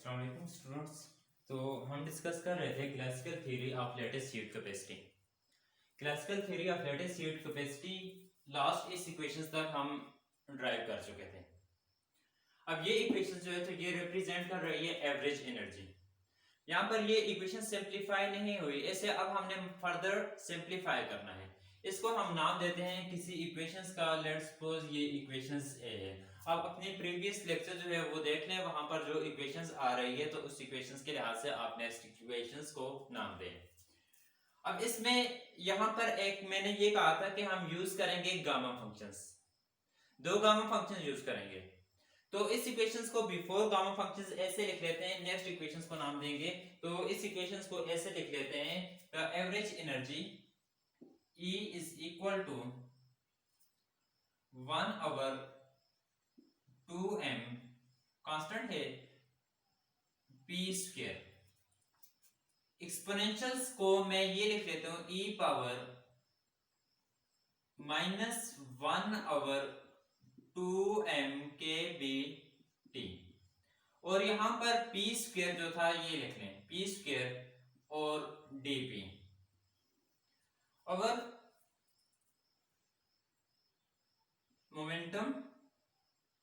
अस्सलाम वालेकुम स्टूडेंट्स। तो हम डिस्कस कर रहे थे classical theory of latest heat capacity. Classical theory of latest heat capacity last इस इक्वेशंस तक हम ड्राइव कर चुके थे। अब ये इक्वेशन जो है तो ये रिप्रेजेंट कर रही है एवरेज एनर्जी। यहाँ पर ये इक्वेशन सिंपलीफाई नहीं हुई, इसे अब हमने फर्दर सिंपलीफाई करना है। इसको हम नाम देते हैं किसी इक्वेशंस का। लेट्स सपोज ये इक्वेशंस ए है। अब अपनी प्रीवियस लेक्चर जो है वो देख लें, वहां पर जो इक्वेशंस आ रही है तो उस इक्वेशंस के लिहाज से आप नेक्स्ट इक्वेशंस को नाम दें। अब इसमें यहाँ पर एक मैंने ये कहा था कि हम यूज करेंगे गामा फंक्शंस, दो गामा फंक्शन यूज करेंगे। तो इस इक्वेशंस को बिफोर गामा फंक्शंस ऐसे लिख लेते हैं, नेक्स्ट इक्वेशंस को नाम देंगे। तो इस इक्वेशंस को ऐसे लिख लेते हैं, average energy E is equal to 1/2m constant है p स्क्वायर। एक्सपोनेंशियल्स को मैं ये लिख लेता हूं e power -1/2m K B T, और यहां पर p स्क्वायर जो था ये लिख लें p स्क्वायर और dp। अगर momentum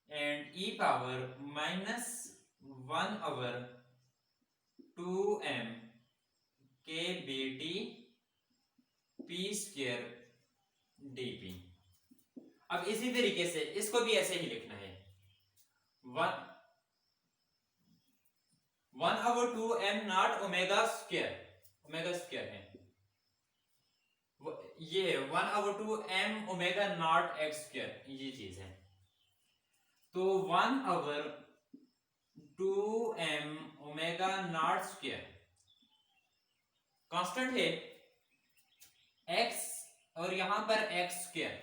and e power -1/2m K B T P square dp। अब इसी तरीके से इसको भी ऐसे ही लिखना है, 1/2m not omega square, omega square है ये 1/2m omega not x square, ये चीज है। तो 1/2m omega naught square constant है x, और यहां पर x square,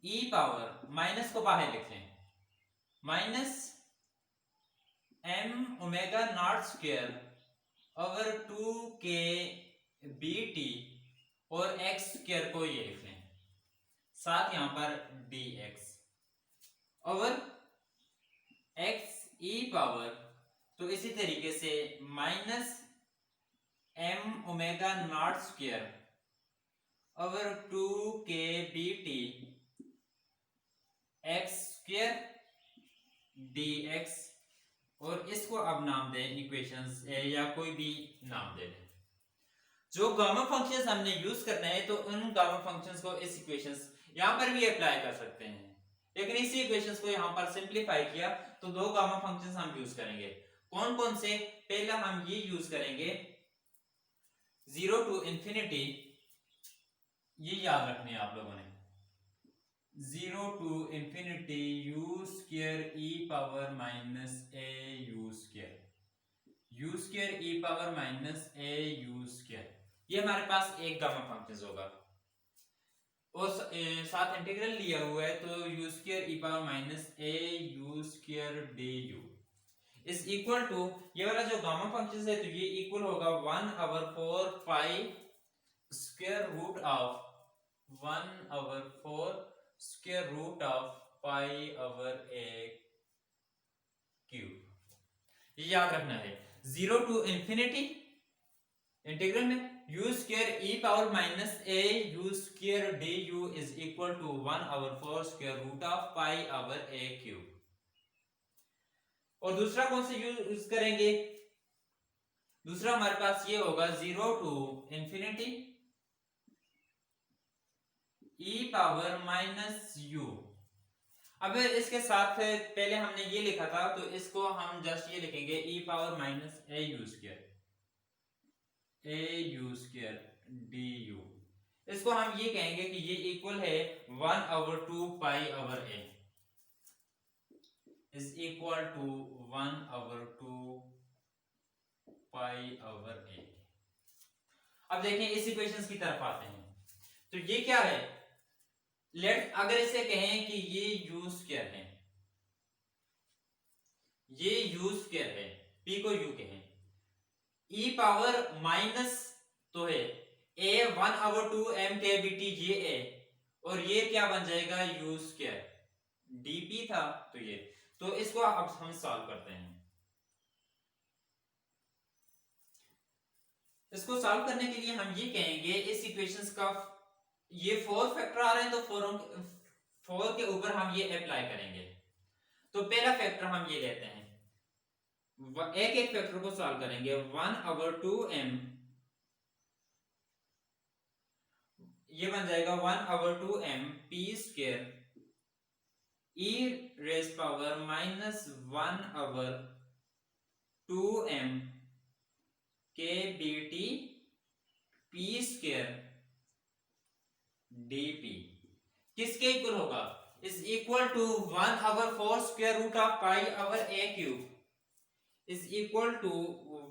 e power minus को बाहर लिख लें -m omega naught square over 2k bt, और x स्क्वायर को ये लिख लें साथ यहां पर dx over x e power, तो इसी तरीके से -m omega naught square over 2k bt x square dx, और इसको अब नाम दें इक्वेशंस या कोई भी नाम दे दें। जो गामा फंक्शंस हमने यूज करना है तो उन गामा फंक्शंस को इस इक्वेशंस यहां पर भी अप्लाई कर सकते हैं, लेकिन इसी इक्वेशंस को यहां पर सिंपलीफाई किया तो दो गामा फंक्शंस हम यूज करेंगे। कौन कौन से? पहला हम ये यूज करेंगे 0 टू इंफिनिटी, ये याद रखने हैं आप लोगों ने, 0 to infinity u square e power minus a u square, u square e power minus a u square, ये हमारे पास एक गामा फंक्शन होगा। और साथ इंटीग्रल लिया हुआ है तो u square e power minus a u square du is equal to, ये वाला जो गामा फंक्शन है तो ये इक्वल होगा 1/4 pi square root of 1/4 square root of pi over a cube. ये याद रखना है, 0 टू इंफिनिटी इंटीग्रल में u square e power minus a u square du is equal to 1/4 square root of pi over a cube. और दूसरा कौन सा use करेंगे? दूसरा हमारे पास ये होगा 0 to infinity e power minus u। अब इसके साथ पहले हमने ये लिखा था तो इसको हम जस्ट ये लिखेंगे e power minus a u square du। इसको हम ये कहेंगे कि ये इक्वल है 1/2 pi over a is equal to 1/2 pi over a। अब देखें इस इक्वेशंस की तरफ आते हैं, तो ये क्या है? लेट अगर इसे कहें कि ये u स्क्वायर है, ये u स्क्वायर है, p को u कहें, e पावर माइनस तो है a 1/2m के bt ये a, और ये क्या बन जाएगा u स्क्वायर dp था, तो ये, तो इसको अब हम सॉल्व करते हैं। इसको सॉल्व करने के लिए हम ये कहेंगे इस इक्वेशंस का ये 4 फैक्टर आ रहे हैं तो 4 के ऊपर हम ये अप्लाई करेंगे। तो पहला फैक्टर हम ये लेते हैं, एक एक फैक्टर को सॉल्व करेंगे। 1/2m ये बन जाएगा 1/2m p square e raise power -1/2m के bt p स्क्वायर dp किसके इक्वल होगा? Is equal to 1/4 square root of pi over a cube is equal to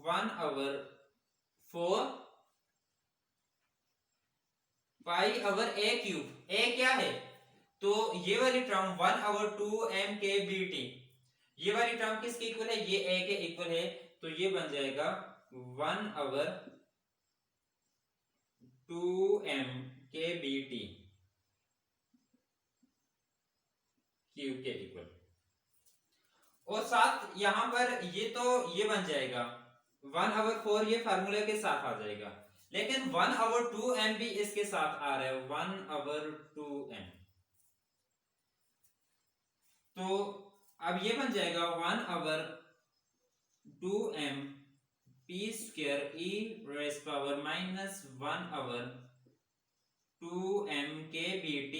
1/4 pi over a cube. a क्या है? तो ये वाली टर्म 1/2m के bt, ये वाली टर्म किसके इक्वल है? ये a के इक्वल है। तो ये बन जाएगा 1/2m के bt क्यूब के इक्वल। और साथ यहां पर ये बन जाएगा 1/4, ये फार्मूला के साथ आ जाएगा, लेकिन 1/2m भी इसके साथ आ रहा है, 1/2m। तो अब ये बन जाएगा 1/2m p square e raise power -1/2m के bt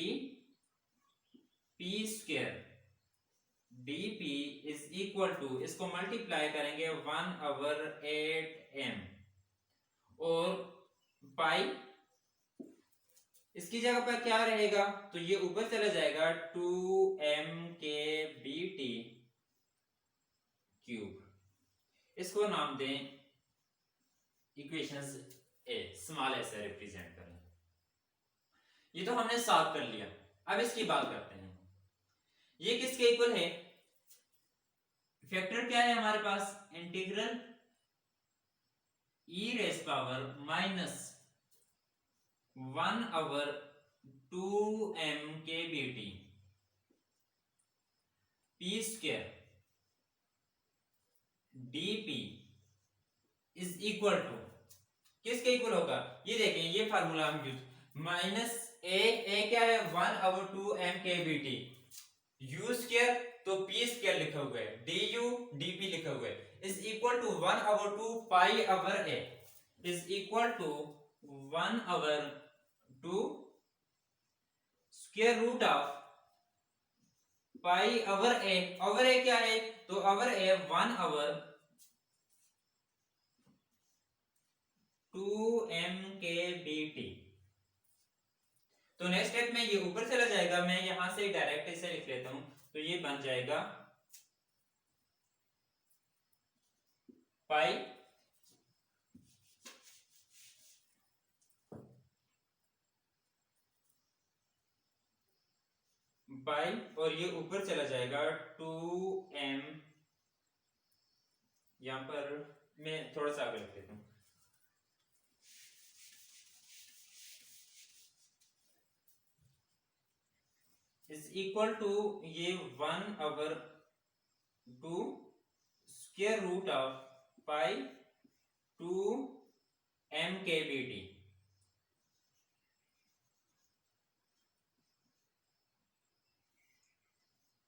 p square dp is equal to, इसको मल्टीप्लाई करेंगे 1/8m और पाई इसकी जगह पर क्या रहेगा? तो ये ऊपर चला जाएगा 2m के bt क्यूब। इसको नाम दें इक्वेशंस ए, स्मॉल ए से रिप्रेजेंट करें। ये तो हमने सॉल्व कर लिया। अब इसकी बात करते हैं, ये किसके इक्वल है? फैक्टर क्या है हमारे पास? Integral e raise power -1/2m के bt p square dp is equal to, किसके इक्वल होगा? ये देखें, ये फार्मूला हम यूज माइनस a क्या है? 1/2m के bt, u स्क्वायर तो p स्क्वायर लिखा हुआ है, du dp लिखा हुआ है, is equal to 1/2 pi over a is equal to 1/2 square root of pi over a। Over a क्या है? तो ओवर a 1/2m के bt। तो नेक्स्ट स्टेप में ये ऊपर चला जाएगा, मैं यहां से डायरेक्ट इसे लिख लेता हूं। तो ये बन जाएगा पाई और ये ऊपर चला जाएगा 2m, यहां पर मैं थोड़ा सा आगे लिख देता हूं, इज इक्वल टू ये 1/2 square root of pi 2m K bt।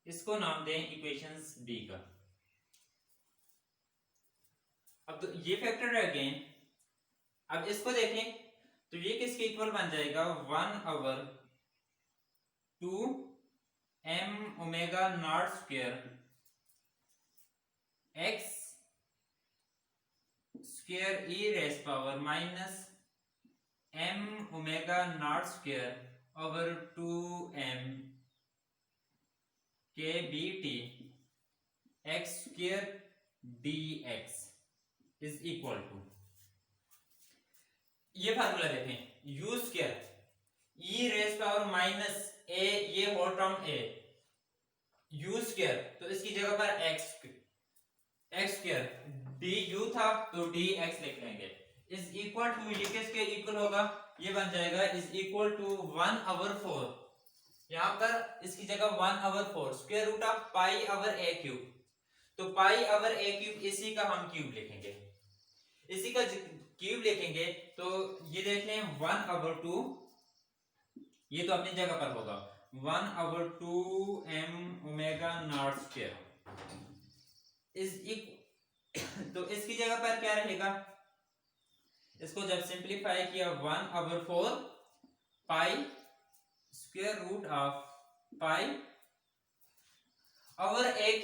इसको नाम दें इक्वेशंस डी का। अब तो ये फैक्टर रह गए। अब इसको देखें तो ये किसके इक्वल बन जाएगा? 1/2m omega naught square x square e raise power -m omega naught square over 2m K bt x square dx is equal to, ये फार्मूला देखें, u square e raise power minus a, ये whole term a, u square तो इसकी जगह पर x square du था तो dx लिख लेंगे, इज इक्वल टू, ये किसके इक्वल होगा? ये बन जाएगा इज इक्वल टू 1/4, यहां पर इसकी जगह 1/4 square root of pi over a cube. तो पाई ओवर a क्यूब, इसी का हम क्यूब लिखेंगे, इसी का क्यूब लिखेंगे तो ये देख लें 1/2, ये तो अपनी जगह पर होगा 1/2 m⍵0² इज तो इसकी जगह पर क्या रहेगा, इसको जब सिंप्लीफाई किया 1/4 pi square root of pi over A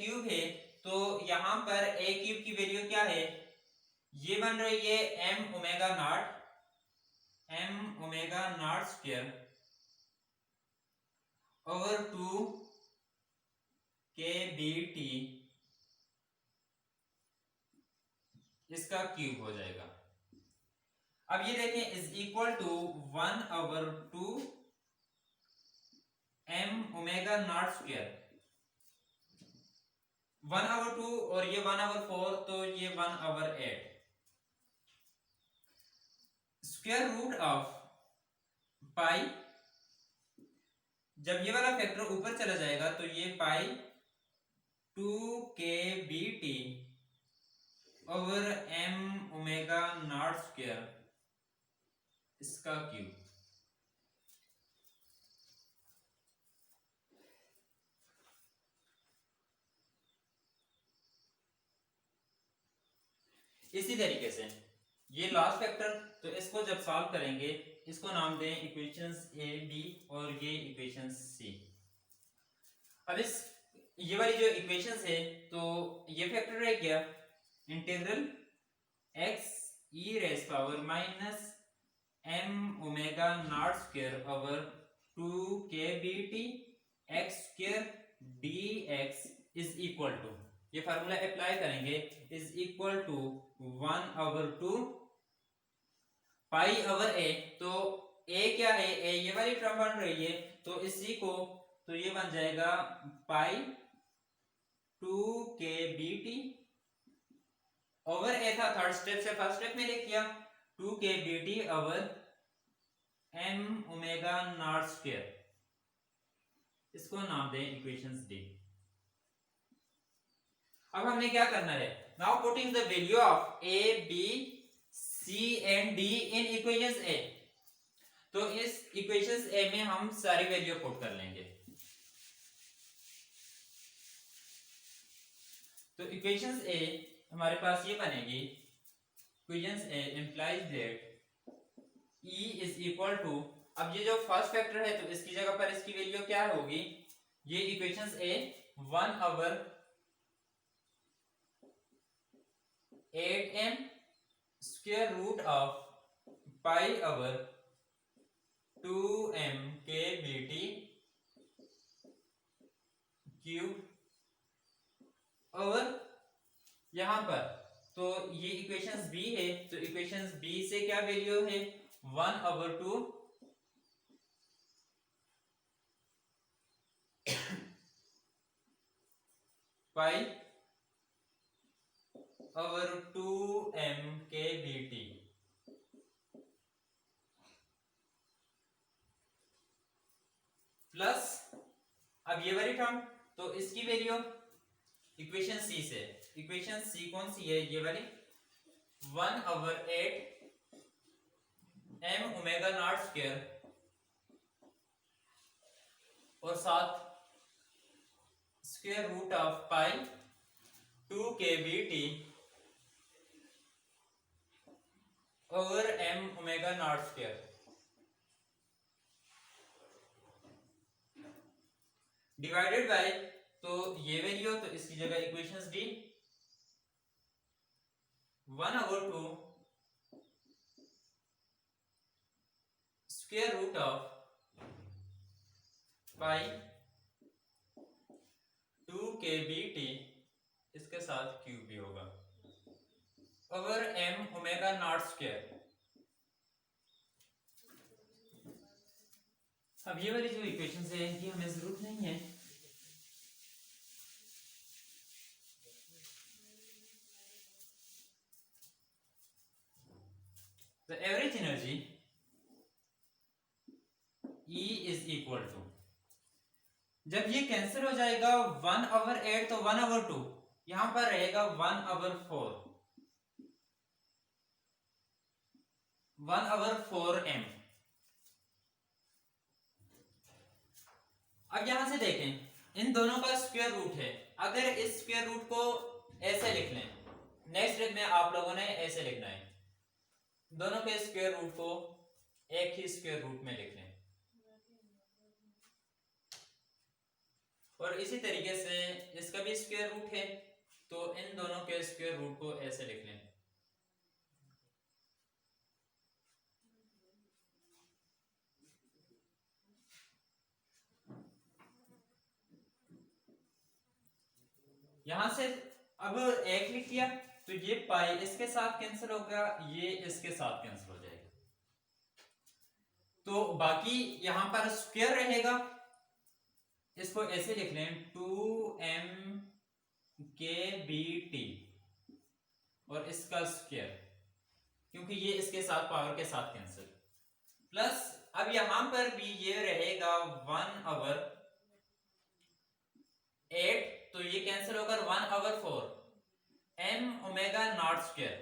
cube है। तो यहां पर ए क्यूब की वैल्यू क्या है, ये बन रही है m⍵0 स्क्वायर ओवर 2 kBt, इसका क्यूब हो जाएगा। अब ये देखें is equal to 1/2 m⍵0 square, 1/2 और ये 1/4 तो ये 1/8 स्क्वायर रूट ऑफ पाई, जब ये वाला फैक्टर ऊपर चला जाएगा तो ये पाई 2 kBt ओवर m⍵0 स्क्वायर, इसका क्यूब। इसी तरीके से ये लास्ट फैक्टर, तो इसको जब सॉल्व करेंगे इसको नाम दें इक्वेशंस ए बी और ये इक्वेशंस सी। अब इस ये वाली जो इक्वेशंस है तो ये फैक्टर रह गया integral x e raise power minus m⍵0 square over 2 kBt x square dx is equal to, ये फार्मूला अप्लाई करेंगे, is equal to 1/2 pi over A. तो ए क्या है, ए ये वाली टर्म बन रही है तो इसी को, तो ये बन जाएगा पाई 2 kBt ओवर ए था थर्ड स्टेप से, फर्स्ट स्टेप में लिख किया 2 kBt ओवर m⍵0 स्क्वायर, इसको नाम दें इक्वेशंस डी। अब हमने क्या करना है, now putting the value of a b c and d in equations a। तो इस इक्वेशंस a में हम सारी वैल्यू पुट कर लेंगे। तो इक्वेशंस a हमारे पास ये बनेगी, equations a implies that e is equal to, अब ये जो फर्स्ट फैक्टर है तो इसकी जगह पर इसकी वैल्यू क्या होगी, ये equations a 1/8m square root of pi over 2m kBt cube over यहां पर, तो ये इक्वेशंस b है तो इक्वेशंस b से क्या वैल्यू है 1/2 pi over 2m kBt plus, अब ये वाली टर्म तो इसकी वैल्यू इक्वेशन सी से, इक्वेशन सी कौन सी है, ये वाली 1/8 m⍵0 स्क्वायर और साथ square root of pi 2 kBt over m⍵0 square divided by, तो ये वैल्यू तो इसकी जगह equations D 1/2 square root of pi 2 kBt, इसके साथ क्यूब भी होगा ओवर m⍵0 स्क्वायर। अब ये वाली जो इक्वेशंस है इनकी हमें जरूरत नहीं है, the average energy E is equal to, जब ये कैंसिल हो जाएगा 1/8 तो 1/2 यहां पर रहेगा 1/4 1/4m। अब यहां से देखें इन दोनों का स्क्वायर रूट है। अगर इस स्क्वायर रूट को ऐसे लिख लें, नेक्स्ट स्टेप में आप लोगों ने ऐसे लिखना है, दोनों के स्क्वायर रूट को एक ही स्क्वायर रूट में लिख लें। और इसी तरीके से इसका भी स्क्वायर रूट है, तो इन दोनों के स्क्वायर रूट को ऐसे लिख लें। यहां से अब एक लिख दिया तो ये पाई इसके साथ कैंसिल होगा, ये इसके साथ कैंसिल हो जाएगा, तो बाकी यहां पर स्क्वायर रहेगा। इसको ऐसे लिख लें 2m के बी टी और इसका स्क्वायर, क्योंकि ये इसके साथ पावर के साथ कैंसिल, प्लस अब यहां पर भी ये रहेगा 1/8, तो ये कैंसिल होकर 1/4 m ओमेगा नॉट स्क्वायर।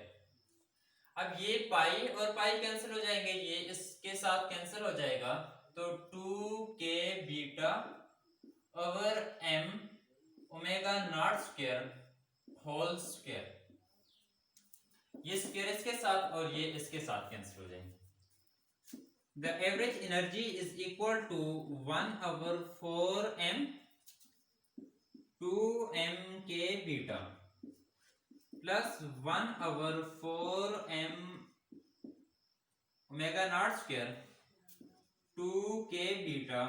अब ये पाई और पाई कैंसिल हो जाएंगे, ये इसके साथ कैंसिल हो जाएगा, तो 2k beta over m omega naught square whole square. ये स्क्वायर इसके साथ और ये इसके साथ कैंसिल हो जाएंगे। The average energy is equal to 1/4m 2m k beta plus 1/4m omega naught square 2k beta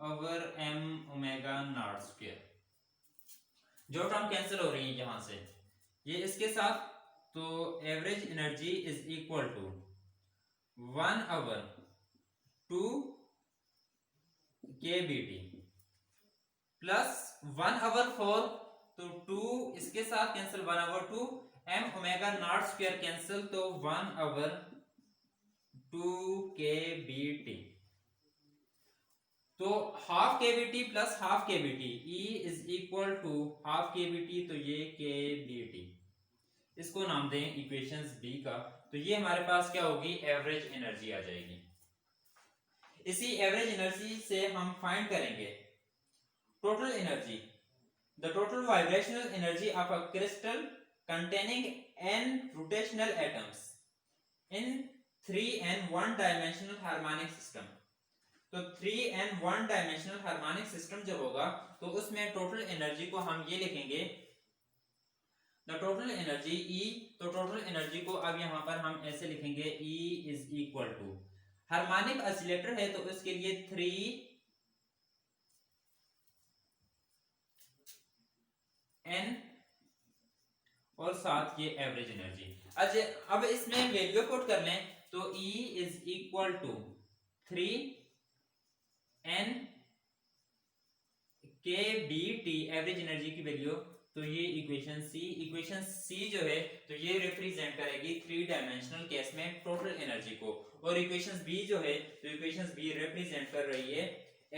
over m omega naught square। जो टर्म कैंसिल हो रही है यहां से ये इसके साथ, तो average energy is equal to 1/2 K B T plus 1/4, तो 2 इसके साथ cancel 1/2 m omega naught square cancel, तो 1/2 के बी टी, तो half K B T plus half K B T, E is equal to half K B T, तो ये के B T, इसको नाम दें इक्वेशंस बी का, तो ये हमारे पास क्या होगी, एवरेज एनर्जी आ जाएगी। इसी एवरेज एनर्जी से हम फाइंड करेंगे total energy, the total vibrational energy of a crystal containing n rotational atoms in 3 and 1 dimensional harmonic system। तो 3 and 1 dimensional harmonic system जब होगा तो उसमें टोटल एनर्जी को हम ये लिखेंगे द टोटल एनर्जी E, तो टोटल एनर्जी को अब यहां पर हम ऐसे लिखेंगे E is equal to, harmonic oscillator है तो उसके लिए 3n और साथ ये एवरेज एनर्जी। अब इसमें वैल्यू पुट कर लें तो E is equal to 3n के बी टी एवरेज एनर्जी की वैल्यू, तो ये इक्वेशन सी जो है तो ये रिप्रेजेंट करेगी 3 डायमेंशनल केस में टोटल एनर्जी को, और इक्वेशन बी जो है तो इक्वेशन बी रिप्रेजेंट कर रही है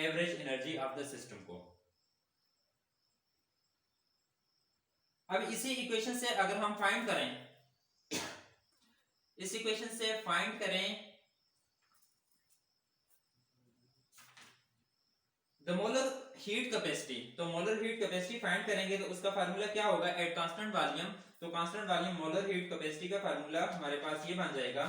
average energy of the system को। अब इसी इक्वेशन से अगर हम फाइंड करें, इस इक्वेशन से फाइंड करें द मोलर हीट कैपेसिटी, तो मोलर हीट कैपेसिटी फाइंड करेंगे तो उसका फार्मूला क्या होगा, एट कांस्टेंट वॉल्यूम, तो constant volume molar heat capacity का फार्मूला हमारे पास ये बन जाएगा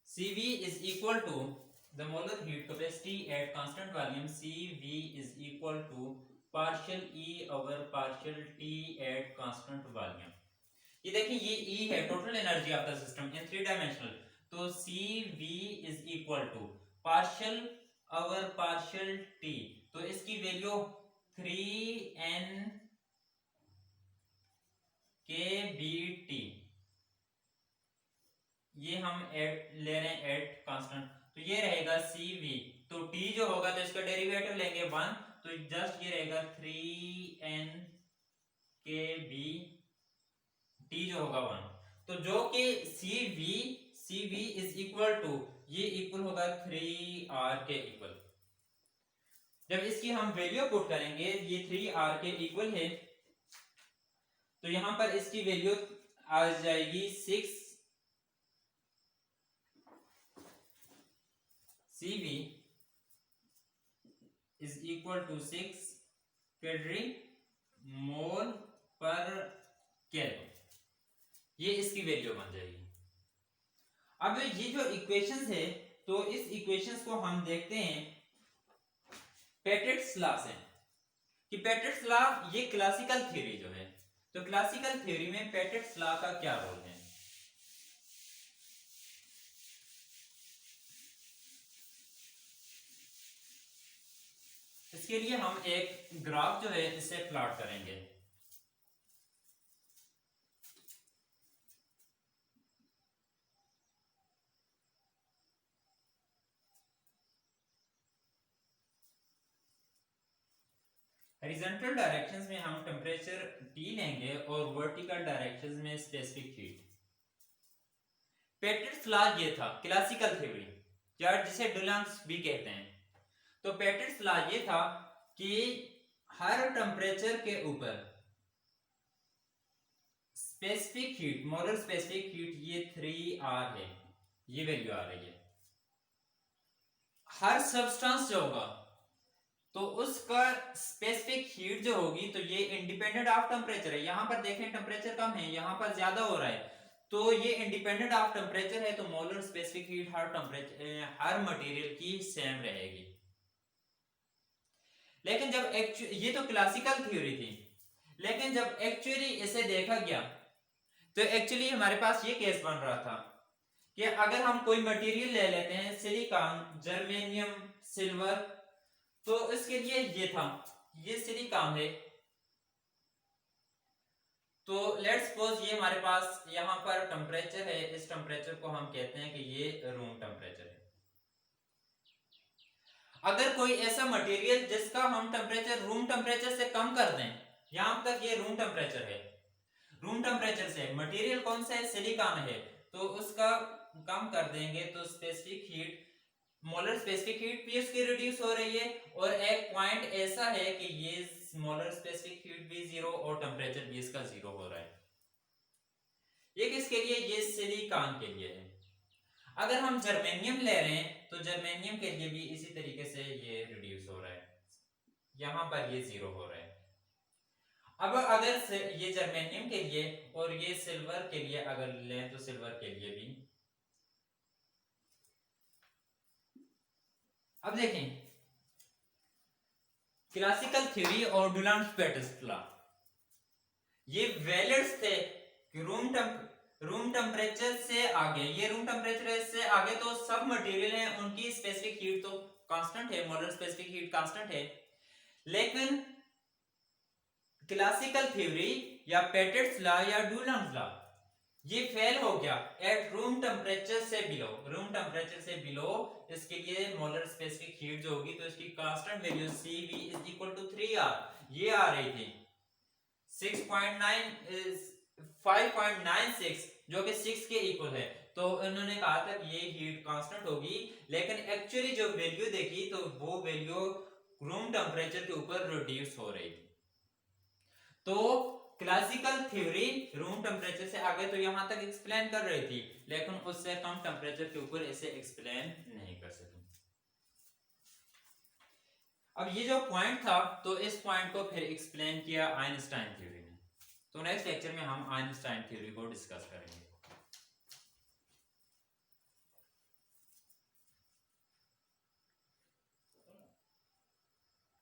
CV is equal to the molar heat capacity at constant volume, CV is equal to partial E over partial T at constant volume। ये देखिए ये E है total energy of the system in 3 dimensional, तो CV is equal to partial over partial T, तो इसकी value 3n के B T, ये हम एट ले रहे हैं एट कांस्टेंट, तो ये रहेगा CV, तो T जो होगा तो इसका डेरिवेटिव लेंगे 1, तो जस्ट ये रहेगा 3n के बी टी जो होगा 1, तो जो कि CV इज इक्वल टू, ये इक्वल होगा 3r के इक्वल। जब इसकी हम वैल्यू पुट करेंगे ये 3r के इक्वल है, तो यहां पर इसकी वैल्यू आ जाएगी 6 CV is equal to 6 calorie mole पर केल्विन, ये इसकी वैल्यू बन जाएगी। अब ये जो इक्वेशंस है, तो इस इक्वेशंस को हम देखते हैं पेटेट्स लॉ से, कि पेटेट्स लॉ ये क्लासिकल थ्योरी जो है, तो क्लासिकल थ्योरी में पेटेट्स लॉ का क्या रोल है। इसके लिए हम एक ग्राफ जो है इसे प्लॉट करेंगे। हॉरिजॉन्टल डायरेक्शंस में हम टेम्परेचर T लेंगे और वर्टिकल डायरेक्शंस में स्पेसिफिक हीट। पेटेट्स लॉ ये था क्लासिकल थ्योरी, या जिसे डुलांग्स भी कहते हैं। तो पेटेट्स लॉ ये था कि हर टेम्परेचर के ऊपर specific heat, molar specific heat, ये 3R है, ये वैल्यू आ रही है। हर सब्सटेंस जो होगा तो उसका स्पेसिफिक हीट जो होगी, तो ये इंडिपेंडेंट ऑफ टेम्परेचर है। यहां पर देखें टेम्परेचर कम है, यहां पर ज्यादा हो रहा है, तो ये इंडिपेंडेंट ऑफ टेम्परेचर है, तो मोलर स्पेसिफिक हीट हर टेम्परेचर हर मटेरियल की सेम रहेगी। लेकिन जब ये तो क्लासिकल थ्योरी थी, लेकिन जब एक्चुअली इसे देखा गया तो एक्चुअली हमारे पास ये केस बन रहा था कि अगर हम कोई मटेरियल ले लेते हैं, सिलिकॉन, जर्मेनियम, सिल्वर, तो इसके लिए ये था, ये सिलिकॉन है, तो लेट्स सपोज ये हमारे पास यहां पर टेम्परेचर है, इस टेम्परेचर को हम कहते हैं कि ये रूम टेम्परेचर है। अगर कोई ऐसा मटेरियल जिसका हम टेम्परेचर रूम टेम्परेचर से कम कर दें, यहां तक ये रूम टेम्परेचर है, रूम टेम्परेचर से मटेरियल कौन सा है, सिलिकॉन है, तो उसका कम कर देंगे तो specific heat, molar specific heat भी उसकी रिड्यूस हो रही है, और एक पॉइंट ऐसा है कि ये मोलर स्पेसिफिक हीट भी 0 और टेम्परेचर भी इसका 0 हो रहा है। ये किसके लिए, ये सिलिकॉन के लिए है। अगर हम जर्मेनियम ले रहे हैं तो जर्मेनियम के लिए भी इसी तरीके से ये रिड्यूस हो रहा है, यहां पर ये 0 हो रहा है। अब अगर ये जर्मेनियम के लिए और ये सिल्वर के लिए अगर लें, तो सिल्वर के लिए भी, अब देखें क्लासिकल थ्योरी और डुलांग्स पेटेट्स लॉ ये वैलिड्स थे कि रूम टेम्परेचर से आगे, ये रूम टेम्परेचर से आगे तो सब मटेरियल है, उनकी स्पेसिफिक हीट तो कांस्टेंट है, मोलर स्पेसिफिक हीट कांस्टेंट है। लेकिन क्लासिकल थ्योरी या पेटेट्स लॉ या डुलांग्स लॉ ये फेल हो गया एट रूम टेम्परेचर से बिलो। रूम टेम्परेचर से बिलो इसके लिए मोलर स्पेसिफिक हीट जो होगी, तो इसकी constant value CV is equal to 3R ये आ रही थी 5.96 जो कि 6 के इक्वल है। तो इन्होंने कहा था कि ये हीट कांस्टेंट होगी, लेकिन एक्चुअली जो वैल्यू देखी तो वो वैल्यू रूम टेम्परेचर के ऊपर रिड्यूस हो रही थी। तो क्लासिकल थ्योरी रूम टेम्परेचर से आगे तो यहां तक एक्सप्लेन कर रही थी, लेकिन उससे कम टेम्परेचर के ऊपर इसे एक्सप्लेन नहीं कर सकी। अब ये जो पॉइंट था, तो इस पॉइंट को फिर एक्सप्लेन किया आइंस्टाइन थ्योरी ने। तो नेक्स्ट लेक्चर में हम आइंस्टाइन थ्योरी को डिस्कस करेंगे।